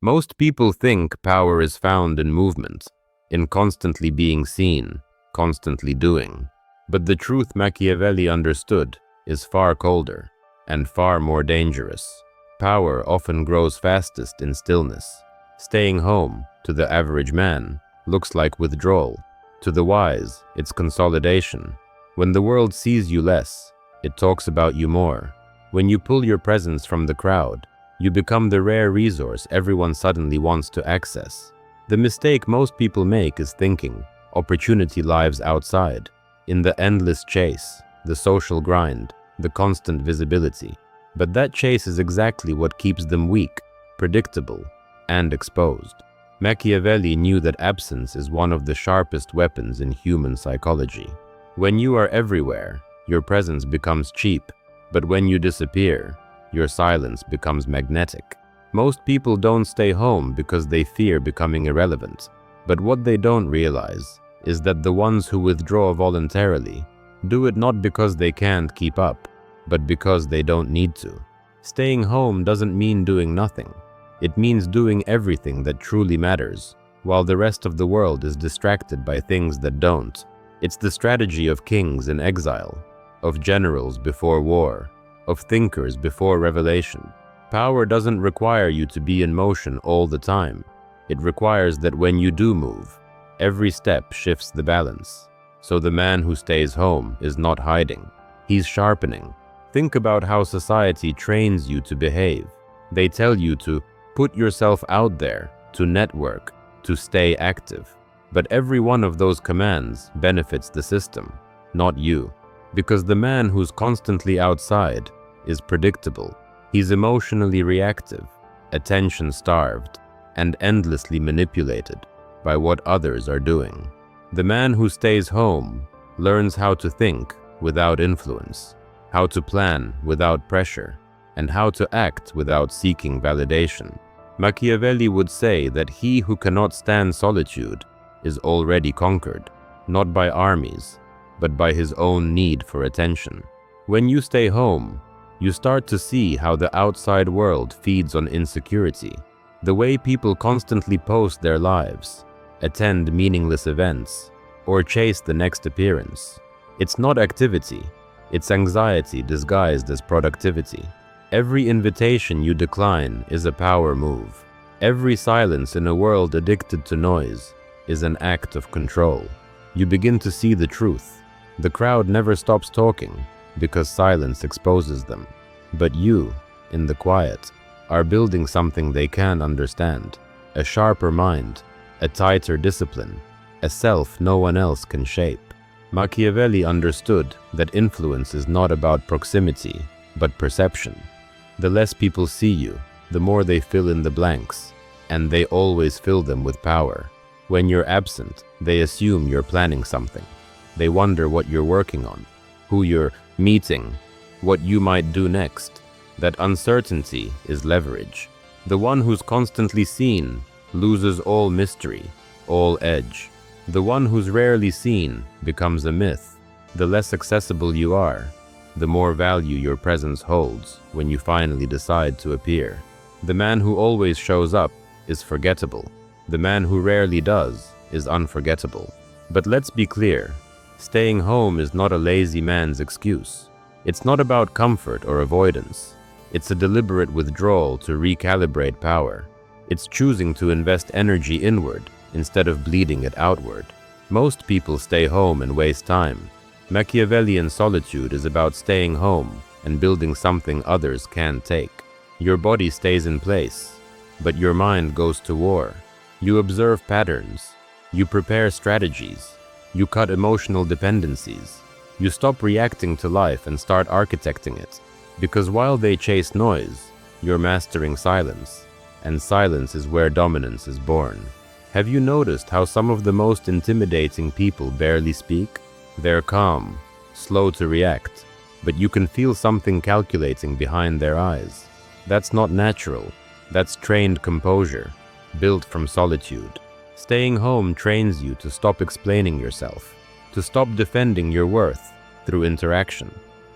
Most people think power is found in movement, in constantly being seen, constantly doing. But the truth Machiavelli understood is far colder and far more dangerous. Power often grows fastest in stillness. Staying home, to the average man, looks like withdrawal. To the wise, it's consolidation. When the world sees you less, it talks about you more. When you pull your presence from the crowd, you become the rare resource everyone suddenly wants to access. The mistake most people make is thinking opportunity lives outside, in the endless chase, the social grind, the constant visibility. But that chase is exactly what keeps them weak, predictable, and exposed. Machiavelli knew that absence is one of the sharpest weapons in human psychology. When you are everywhere, your presence becomes cheap, but when you disappear, your silence becomes magnetic. Most people don't stay home because they fear becoming irrelevant, but what they don't realize is that the ones who withdraw voluntarily do it not because they can't keep up, but because they don't need to. Staying home doesn't mean doing nothing. It means doing everything that truly matters, while the rest of the world is distracted by things that don't. It's the strategy of kings in exile, of generals before war, of thinkers before revelation. Power doesn't require you to be in motion all the time. It requires that when you do move, every step shifts the balance. So the man who stays home is not hiding. He's sharpening. Think about how society trains you to behave. They tell you to put yourself out there, to network, to stay active. But every one of those commands benefits the system, not you. Because the man who's constantly outside is predictable. He's emotionally reactive, attention-starved, and endlessly manipulated by what others are doing. The man who stays home learns how to think without influence, how to plan without pressure, and how to act without seeking validation. Machiavelli would say that he who cannot stand solitude is already conquered, not by armies, but by his own need for attention. When you stay home, you start to see how the outside world feeds on insecurity. The way people constantly post their lives, attend meaningless events, or chase the next appearance. It's not activity, it's anxiety disguised as productivity. Every invitation you decline is a power move. Every silence in a world addicted to noise is an act of control. You begin to see the truth. The crowd never stops talking because silence exposes them. But you, in the quiet, are building something they can understand. A sharper mind, a tighter discipline, a self no one else can shape. Machiavelli understood that influence is not about proximity, but perception. The less people see you, the more they fill in the blanks, and they always fill them with power. When you're absent, they assume you're planning something. They wonder what you're working on, who you're meeting, what you might do next. That uncertainty is leverage. The one who's constantly seen loses all mystery, all edge. The one who's rarely seen becomes a myth. The less accessible you are, the more value your presence holds when you finally decide to appear. The man who always shows up is forgettable. The man who rarely does is unforgettable. But let's be clear, staying home is not a lazy man's excuse. It's not about comfort or avoidance. It's a deliberate withdrawal to recalibrate power. It's choosing to invest energy inward instead of bleeding it outward. Most people stay home and waste time. Machiavellian solitude is about staying home and building something others can't take. Your body stays in place, but your mind goes to war. You observe patterns. You prepare strategies. You cut emotional dependencies. You stop reacting to life and start architecting it. Because while they chase noise, you're mastering silence, and silence is where dominance is born. Have you noticed how some of the most intimidating people barely speak? They're calm, slow to react, but you can feel something calculating behind their eyes. That's not natural. That's trained composure, built from solitude. Staying home trains you to stop explaining yourself, to stop defending your worth through interaction.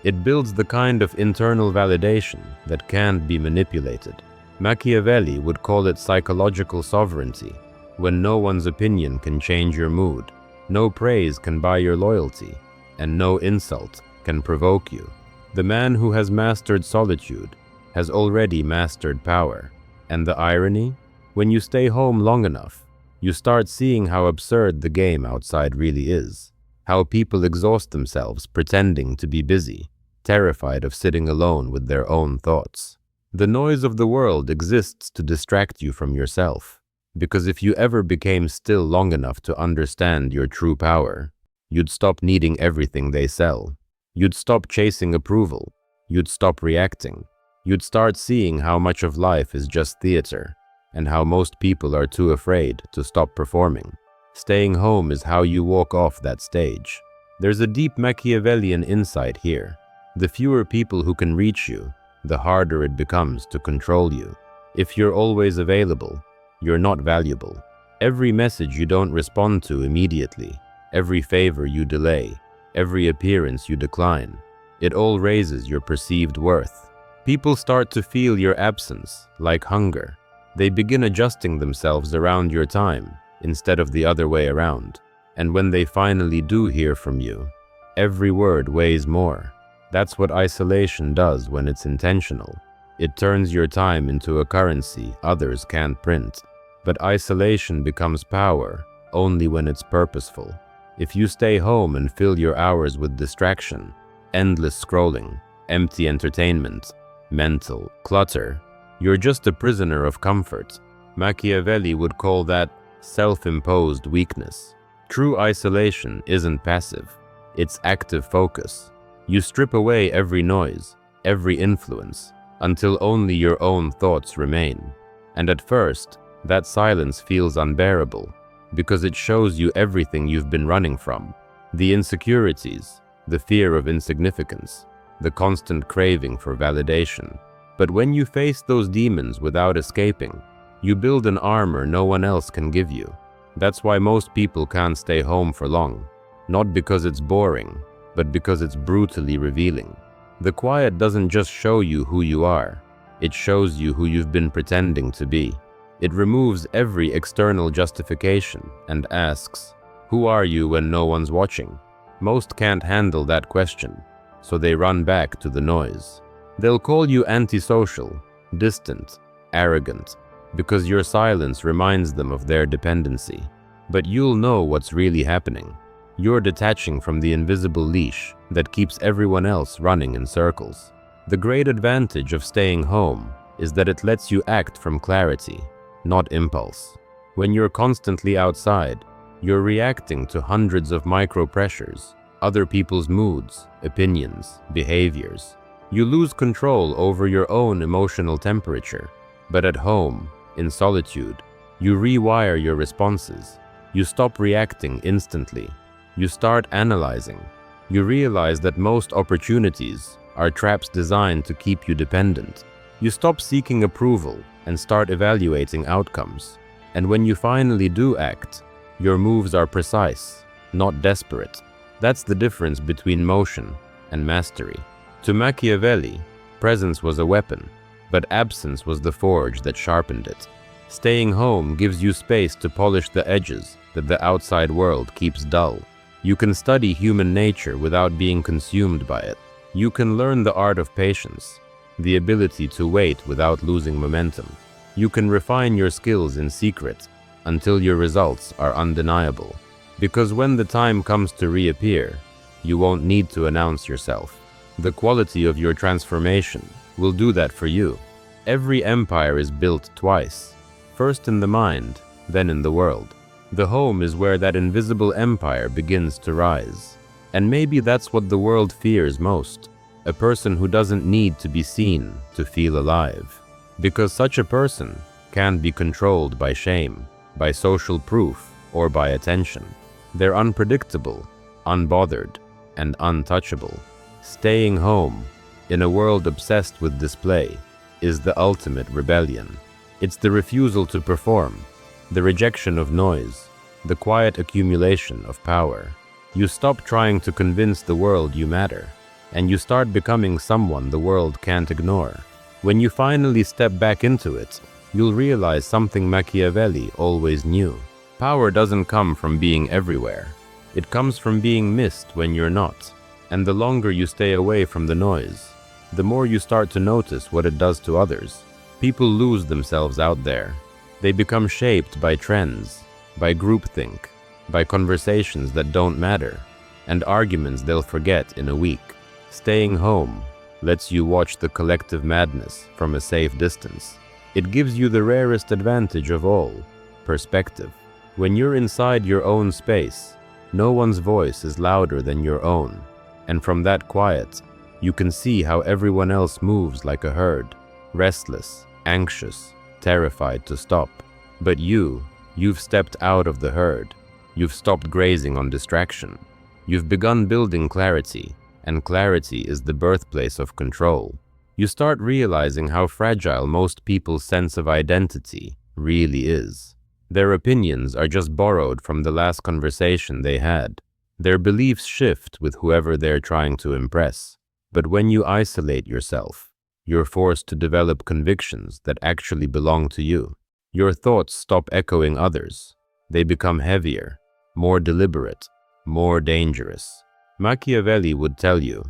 It builds the kind of internal validation that can't be manipulated. Machiavelli would call it psychological sovereignty, when no one's opinion can change your mood, no praise can buy your loyalty, and no insult can provoke you. The man who has mastered solitude has already mastered power. And the irony? When you stay home long enough, you start seeing how absurd the game outside really is, how people exhaust themselves pretending to be busy, terrified of sitting alone with their own thoughts. The noise of the world exists to distract you from yourself, because if you ever became still long enough to understand your true power, you'd stop needing everything they sell. You'd stop chasing approval. You'd stop reacting. You'd start seeing how much of life is just theater, and how most people are too afraid to stop performing. Staying home is how you walk off that stage. There's a deep Machiavellian insight here. The fewer people who can reach you, the harder it becomes to control you. If you're always available, you're not valuable. Every message you don't respond to immediately, every favor you delay, every appearance you decline, it all raises your perceived worth. People start to feel your absence like hunger. They begin adjusting themselves around your time instead of the other way around. And when they finally do hear from you, every word weighs more. That's what isolation does when it's intentional. It turns your time into a currency others can't print. But isolation becomes power only when it's purposeful. If you stay home and fill your hours with distraction, endless scrolling, empty entertainment, mental clutter, you're just a prisoner of comfort. Machiavelli would call that self-imposed weakness. True isolation isn't passive, it's active focus. You strip away every noise, every influence, until only your own thoughts remain. And at first, that silence feels unbearable, because it shows you everything you've been running from. The insecurities, the fear of insignificance, the constant craving for validation. But when you face those demons without escaping, you build an armor no one else can give you. That's why most people can't stay home for long. Not because it's boring, but because it's brutally revealing. The quiet doesn't just show you who you are, it shows you who you've been pretending to be. It removes every external justification and asks, who are you when no one's watching? Most can't handle that question, so they run back to the noise. They'll call you antisocial, distant, arrogant, because your silence reminds them of their dependency. But you'll know what's really happening. You're detaching from the invisible leash that keeps everyone else running in circles. The great advantage of staying home is that it lets you act from clarity, not impulse. When you're constantly outside, you're reacting to hundreds of micro pressures, other people's moods, opinions, behaviors. You lose control over your own emotional temperature. But at home, in solitude, you rewire your responses. You stop reacting instantly. You start analyzing. You realize that most opportunities are traps designed to keep you dependent. You stop seeking approval and start evaluating outcomes. And when you finally do act, your moves are precise, not desperate. That's the difference between motion and mastery. To Machiavelli, presence was a weapon, but absence was the forge that sharpened it. Staying home gives you space to polish the edges that the outside world keeps dull. You can study human nature without being consumed by it. You can learn the art of patience, the ability to wait without losing momentum. You can refine your skills in secret until your results are undeniable. Because when the time comes to reappear, you won't need to announce yourself. The quality of your transformation will do that for you. Every empire is built twice, first in the mind, then in the world. The home is where that invisible empire begins to rise. And maybe that's what the world fears most, a person who doesn't need to be seen to feel alive. Because such a person can't be controlled by shame, by social proof, or by attention. They're unpredictable, unbothered, and untouchable. Staying home, in a world obsessed with display, is the ultimate rebellion. It's the refusal to perform, the rejection of noise, the quiet accumulation of power. You stop trying to convince the world you matter, and you start becoming someone the world can't ignore. When you finally step back into it, you'll realize something Machiavelli always knew. Power doesn't come from being everywhere. It comes from being missed when you're not. And the longer you stay away from the noise, the more you start to notice what it does to others. People lose themselves out there. They become shaped by trends, by groupthink, by conversations that don't matter, and arguments they'll forget in a week. Staying home lets you watch the collective madness from a safe distance. It gives you the rarest advantage of all, perspective. When you're inside your own space, no one's voice is louder than your own, and from that quiet, you can see how everyone else moves like a herd, restless, anxious, terrified to stop. But you've stepped out of the herd. You've stopped grazing on distraction. You've begun building clarity, and clarity is the birthplace of control. You start realizing how fragile most people's sense of identity really is. Their opinions are just borrowed from the last conversation they had. Their beliefs shift with whoever they're trying to impress. But when you isolate yourself, you're forced to develop convictions that actually belong to you. Your thoughts stop echoing others. They become heavier, more deliberate, more dangerous. Machiavelli would tell you,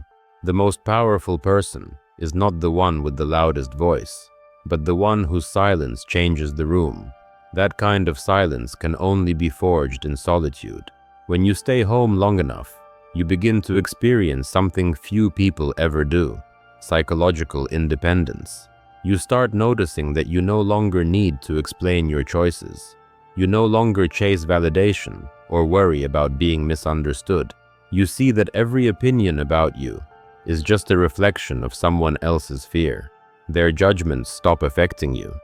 the most powerful person is not the one with the loudest voice, but the one whose silence changes the room. That kind of silence can only be forged in solitude. When you stay home long enough, you begin to experience something few people ever do: psychological independence. You start noticing that you no longer need to explain your choices. You no longer chase validation or worry about being misunderstood. You see that every opinion about you is just a reflection of someone else's fear. Their judgments stop affecting you.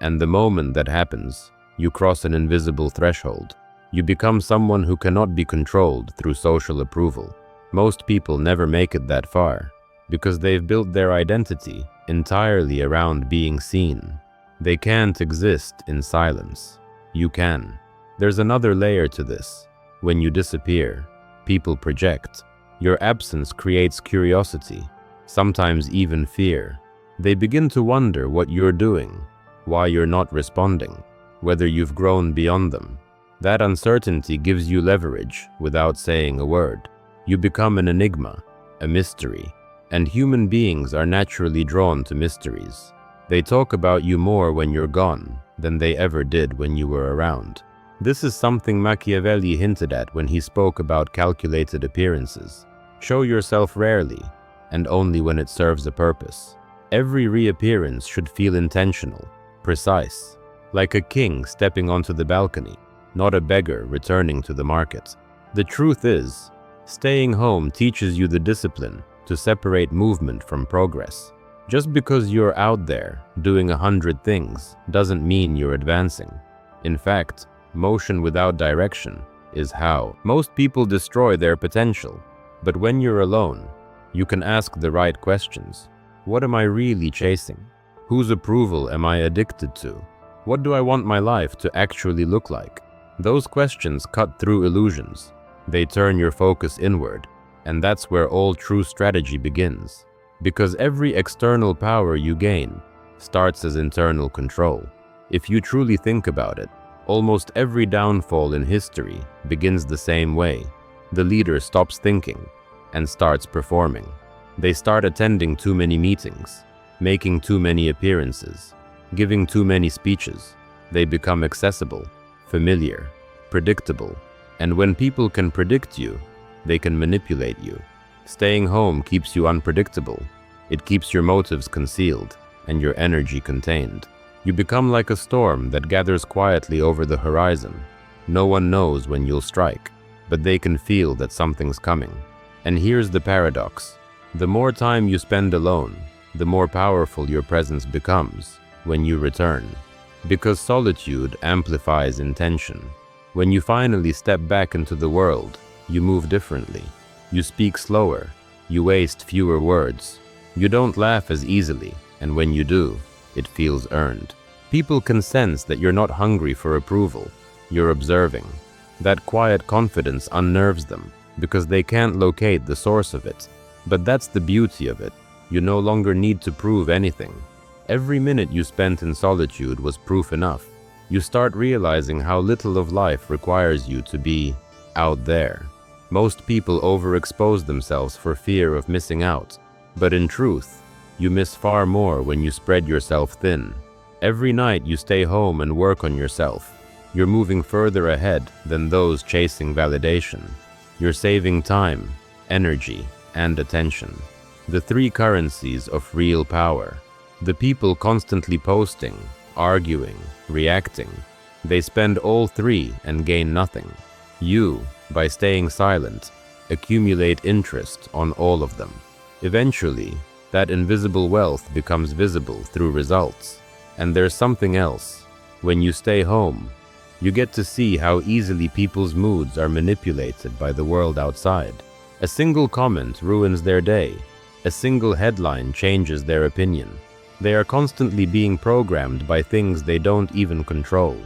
And the moment that happens, you cross an invisible threshold. You become someone who cannot be controlled through social approval. Most people never make it that far because they've built their identity entirely around being seen. They can't exist in silence. You can. There's another layer to this. When you disappear, people project. Your absence creates curiosity, sometimes even fear. They begin to wonder what you're doing, why you're not responding, whether you've grown beyond them. That uncertainty gives you leverage without saying a word. You become an enigma, a mystery, and human beings are naturally drawn to mysteries. They talk about you more when you're gone than they ever did when you were around. This is something Machiavelli hinted at when he spoke about calculated appearances. Show yourself rarely, and only when it serves a purpose. Every reappearance should feel intentional, precise, like a king stepping onto the balcony, not a beggar returning to the market. The truth is, staying home teaches you the discipline to separate movement from progress. Just because you're out there doing 100 things doesn't mean you're advancing. In fact, motion without direction is how most people destroy their potential. But when you're alone, you can ask the right questions. What am I really chasing? Whose approval am I addicted to? What do I want my life to actually look like? Those questions cut through illusions. They turn your focus inward, and that's where all true strategy begins. Because every external power you gain starts as internal control. If you truly think about it, almost every downfall in history begins the same way. The leader stops thinking and starts performing. They start attending too many meetings, making too many appearances, giving too many speeches. They become accessible, familiar, predictable. And when people can predict you, they can manipulate you. Staying home keeps you unpredictable. It keeps your motives concealed and your energy contained. You become like a storm that gathers quietly over the horizon. No one knows when you'll strike, but they can feel that something's coming. And here's the paradox. The more time you spend alone, the more powerful your presence becomes when you return. Because solitude amplifies intention. When you finally step back into the world, you move differently. You speak slower. You waste fewer words. You don't laugh as easily, and when you do, it feels earned. People can sense that you're not hungry for approval. You're observing. That quiet confidence unnerves them because they can't locate the source of it. But that's the beauty of it. You no longer need to prove anything. Every minute you spent in solitude was proof enough. You start realizing how little of life requires you to be out there. Most people overexpose themselves for fear of missing out, but in truth, you miss far more when you spread yourself thin. Every night you stay home and work on yourself. You're moving further ahead than those chasing validation. You're saving time, energy, and attention. The three currencies of real power. The people constantly posting, arguing, reacting. They spend all three and gain nothing. You, by staying silent, accumulate interest on all of them. Eventually, that invisible wealth becomes visible through results. And there's something else. When you stay home, you get to see how easily people's moods are manipulated by the world outside. A single comment ruins their day. A single headline changes their opinion. They are constantly being programmed by things they don't even control.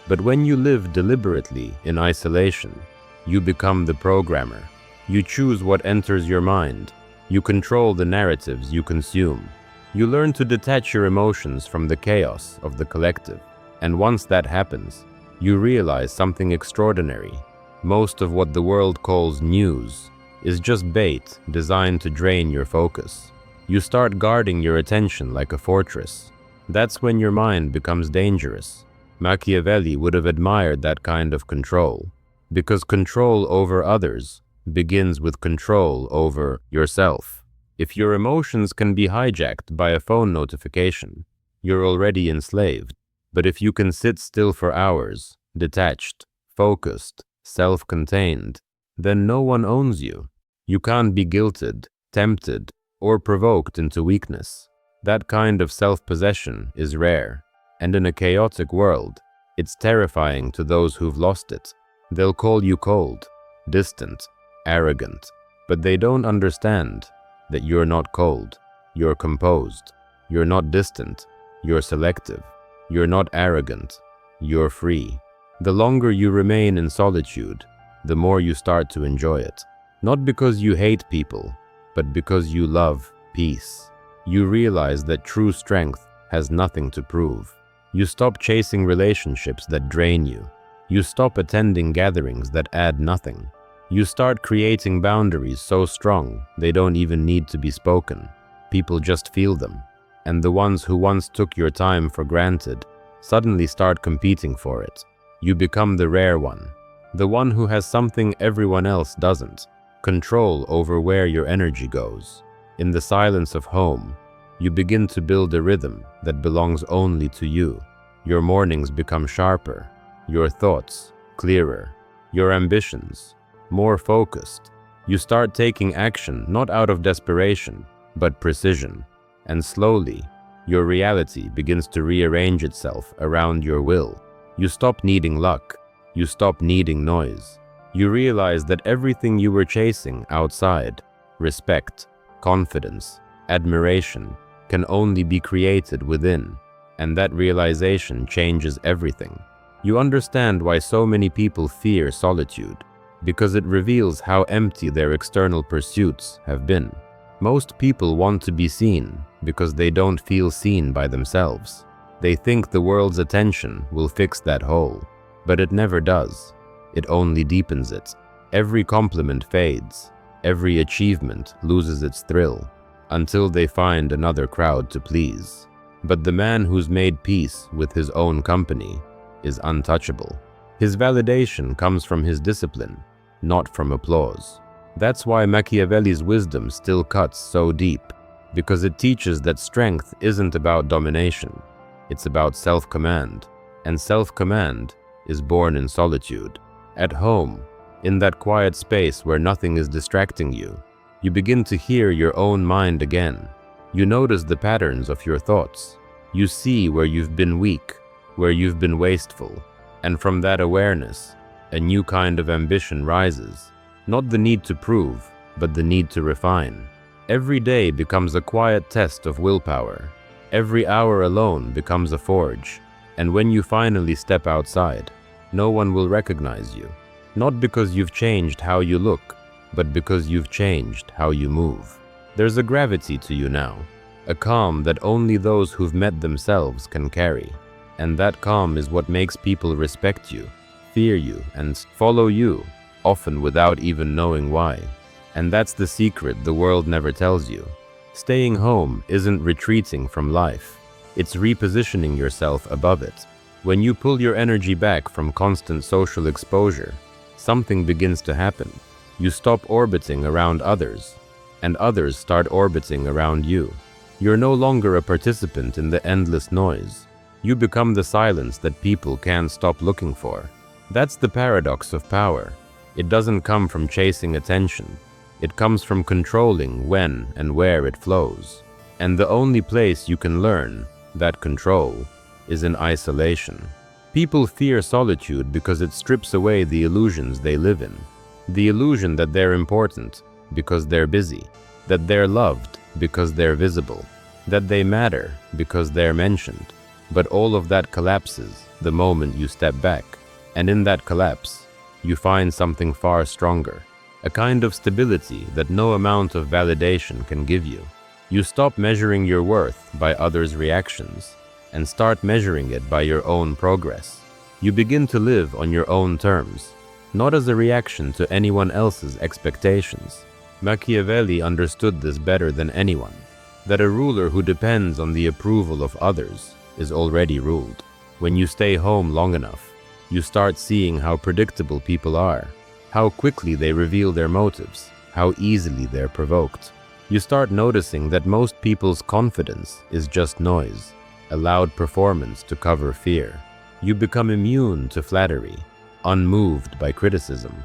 But when you live deliberately in isolation, you become the programmer. You choose what enters your mind. You control the narratives you consume. You learn to detach your emotions from the chaos of the collective. And once that happens, you realize something extraordinary. Most of what the world calls news is just bait designed to drain your focus. You start guarding your attention like a fortress. That's when your mind becomes dangerous. Machiavelli would have admired that kind of control, because control over others begins with control over yourself. If your emotions can be hijacked by a phone notification, you're already enslaved. But if you can sit still for hours, detached, focused, self-contained, then no one owns you. You can't be guilted, tempted, or provoked into weakness. That kind of self-possession is rare, and in a chaotic world, it's terrifying to those who've lost it. They'll call you cold, distant, arrogant, but they don't understand that you're not cold, you're composed. You're not distant, you're selective. You're not arrogant, you're free. The longer you remain in solitude, the more you start to enjoy it. Not because you hate people, but because you love peace. You realize that true strength has nothing to prove. You stop chasing relationships that drain you. You stop attending gatherings that add nothing. You start creating boundaries so strong they don't even need to be spoken. People just feel them. And the ones who once took your time for granted suddenly start competing for it. You become the rare one, the one who has something everyone else doesn't: control over where your energy goes. In the silence of home, you begin to build a rhythm that belongs only to you. Your mornings become sharper, your thoughts clearer, your ambitions more focused. You start taking action not out of desperation, but precision. And slowly, your reality begins to rearrange itself around your will. You stop needing luck. You stop needing noise. You realize that everything you were chasing outside, respect, confidence, admiration, can only be created within. And that realization changes everything. You understand why so many people fear solitude, because it reveals how empty their external pursuits have been. Most people want to be seen because they don't feel seen by themselves. They think the world's attention will fix that hole, but it never does. It only deepens it. Every compliment fades. Every achievement loses its thrill, until they find another crowd to please. But the man who's made peace with his own company is untouchable. His validation comes from his discipline, not from applause. That's why Machiavelli's wisdom still cuts so deep, because it teaches that strength isn't about domination. It's about self-command, and self-command is born in solitude. At home, in that quiet space where nothing is distracting you, you begin to hear your own mind again. You notice the patterns of your thoughts. You see where you've been weak, where you've been wasteful, and from that awareness, a new kind of ambition rises. Not the need to prove, but the need to refine. Every day becomes a quiet test of willpower. Every hour alone becomes a forge. And when you finally step outside, no one will recognize you. Not because you've changed how you look, but because you've changed how you move. There's a gravity to you now. a calm that only those who've met themselves can carry. And that calm is what makes people respect you, fear you, and follow you, often without even knowing why. And that's the secret the world never tells you. Staying home isn't retreating from life. It's repositioning yourself above it. When you pull your energy back from constant social exposure, something begins to happen. You stop orbiting around others, and others start orbiting around you. You're no longer a participant in the endless noise. You become the silence that people can't stop looking for. That's the paradox of power. It doesn't come from chasing attention. It comes from controlling when and where it flows. And the only place you can learn that control is in isolation. People fear solitude because it strips away the illusions they live in. The illusion that they're important because they're busy, that they're loved because they're visible, that they matter because they're mentioned. But all of that collapses the moment you step back. And in that collapse, you find something far stronger, a kind of stability that no amount of validation can give you. You stop measuring your worth by others' reactions and start measuring it by your own progress. You begin to live on your own terms, not as a reaction to anyone else's expectations. Machiavelli understood this better than anyone, that a ruler who depends on the approval of others is already ruled. When you stay home long enough, you start seeing how predictable people are, how quickly they reveal their motives, how easily they're provoked. You start noticing that most people's confidence is just noise, a loud performance to cover fear. You become immune to flattery, unmoved by criticism.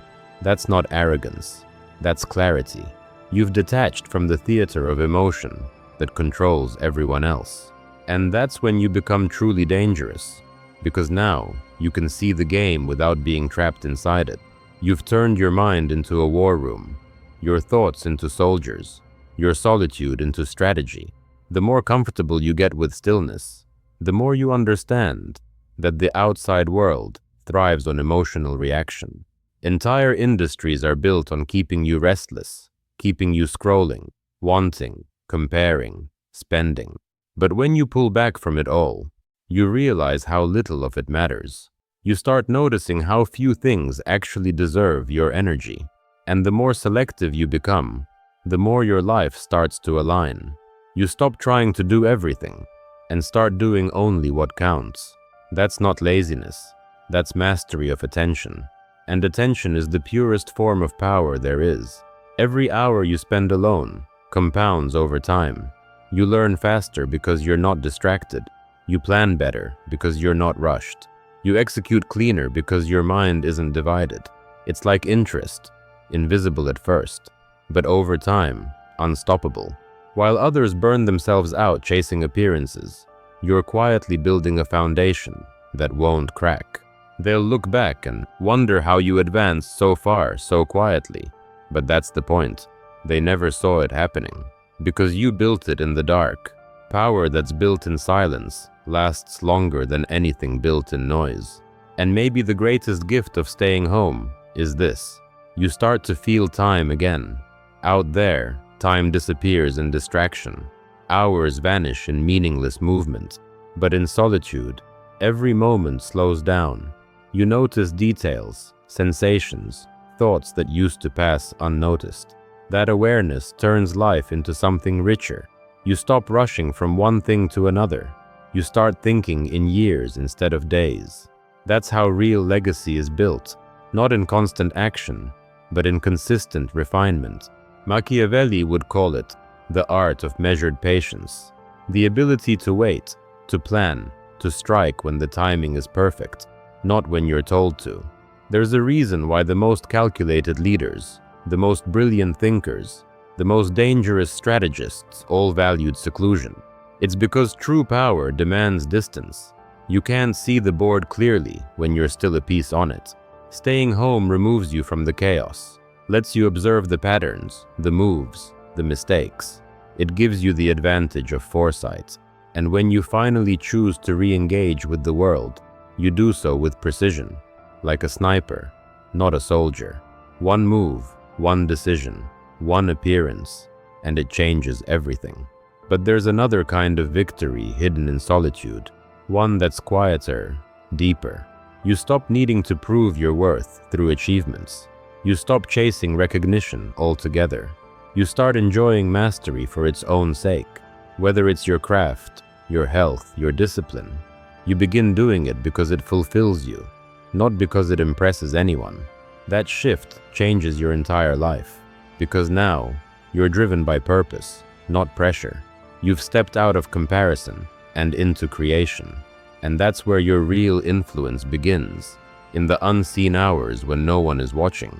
That's not arrogance, that's clarity. You've detached from the theater of emotion that controls everyone else. And that's when you become truly dangerous, because now you can see the game without being trapped inside it. You've turned your mind into a war room, your thoughts into soldiers, your solitude into strategy. The more comfortable you get with stillness, the more you understand that the outside world thrives on emotional reaction. Entire industries are built on keeping you restless, keeping you scrolling, wanting, comparing, spending. But when you pull back from it all, you realize how little of it matters. You start noticing how few things actually deserve your energy. And the more selective you become, the more your life starts to align. You stop trying to do everything and start doing only what counts. That's not laziness, that's mastery of attention. And attention is the purest form of power there is. Every hour you spend alone compounds over time. You learn faster because you're not distracted. You plan better because you're not rushed. You execute cleaner because your mind isn't divided. It's like interest, invisible at first, but over time, unstoppable. While others burn themselves out chasing appearances, you're quietly building a foundation that won't crack. They'll look back and wonder how you advanced so far so quietly. But that's the point. They never saw it happening. Because you built it in the dark. Power that's built in silence lasts longer than anything built in noise. And maybe the greatest gift of staying home is this. You start to feel time again. Out there, time disappears in distraction. Hours vanish in meaningless movement. But in solitude, every moment slows down. You notice details, sensations, thoughts that used to pass unnoticed. That awareness turns life into something richer. You stop rushing from one thing to another. You start thinking in years instead of days. That's how real legacy is built, not in constant action, but in consistent refinement. Machiavelli would call it the art of measured patience, the ability to wait, to plan, to strike when the timing is perfect, not when you're told to. There's a reason why the most calculated leaders, the most brilliant thinkers, the most dangerous strategists all valued seclusion. It's because true power demands distance. You can't see the board clearly when you're still a piece on it. Staying home removes you from the chaos, lets you observe the patterns, the moves, the mistakes. It gives you the advantage of foresight. And when you finally choose to re-engage with the world, you do so with precision, like a sniper, not a soldier. One move, one decision, one appearance, and it changes everything. But there's another kind of victory hidden in solitude, one that's quieter, deeper. You stop needing to prove your worth through achievements. You stop chasing recognition altogether. You start enjoying mastery for its own sake. Whether it's your craft, your health, your discipline, you begin doing it because it fulfills you, not because it impresses anyone. That shift changes your entire life, because now you're driven by purpose, not pressure. You've stepped out of comparison and into creation. And that's where your real influence begins, in the unseen hours when no one is watching.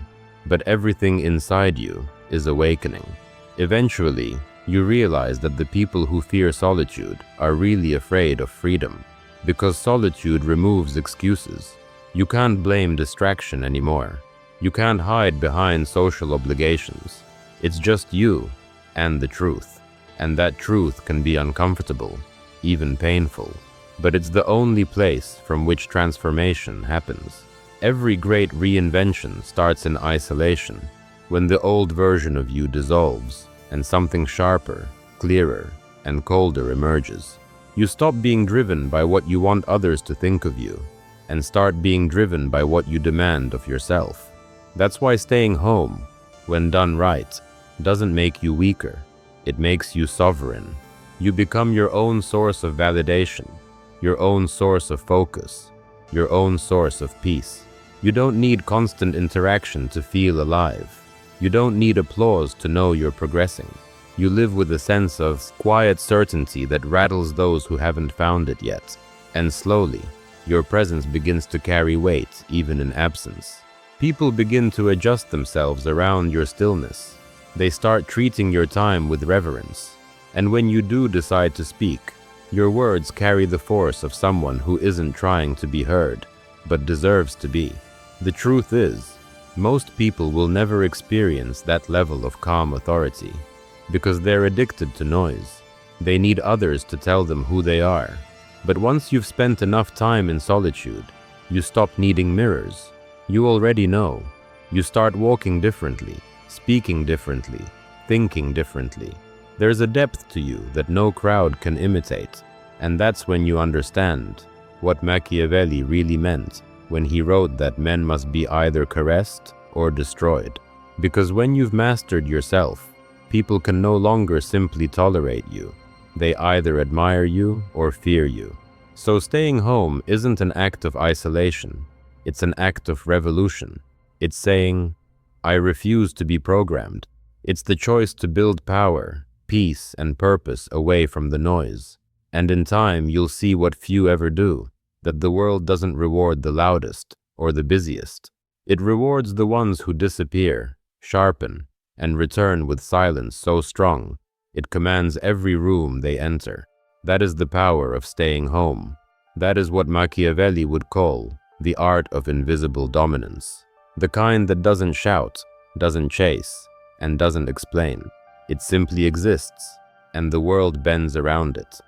But everything inside you is awakening. Eventually, you realize that the people who fear solitude are really afraid of freedom, because solitude removes excuses. You can't blame distraction anymore. You can't hide behind social obligations. It's just you and the truth. And that truth can be uncomfortable, even painful. But it's the only place from which transformation happens. Every great reinvention starts in isolation, when the old version of you dissolves and something sharper, clearer, and colder emerges. You stop being driven by what you want others to think of you and start being driven by what you demand of yourself. That's why staying home, when done right, doesn't make you weaker. It makes you sovereign. You become your own source of validation, your own source of focus, your own source of peace. You don't need constant interaction to feel alive. You don't need applause to know you're progressing. You live with a sense of quiet certainty that rattles those who haven't found it yet. And slowly, your presence begins to carry weight even in absence. People begin to adjust themselves around your stillness. They start treating your time with reverence. And when you do decide to speak, your words carry the force of someone who isn't trying to be heard, but deserves to be. The truth is, most people will never experience that level of calm authority, because they're addicted to noise. They need others to tell them who they are. But once you've spent enough time in solitude, you stop needing mirrors. You already know. You start walking differently, speaking differently, thinking differently. There's a depth to you that no crowd can imitate, and that's when you understand what Machiavelli really meant when he wrote that men must be either caressed or destroyed. Because when you've mastered yourself, people can no longer simply tolerate you. They either admire you or fear you. So staying home isn't an act of isolation. It's an act of revolution. It's saying, I refuse to be programmed. It's the choice to build power, peace, and purpose away from the noise. And in time, you'll see what few ever do, that the world doesn't reward the loudest or the busiest. It rewards the ones who disappear, sharpen, and return with silence so strong it commands every room they enter. That is the power of staying home. That is what Machiavelli would call the art of invisible dominance. The kind that doesn't shout, doesn't chase, and doesn't explain. It simply exists, and the world bends around it.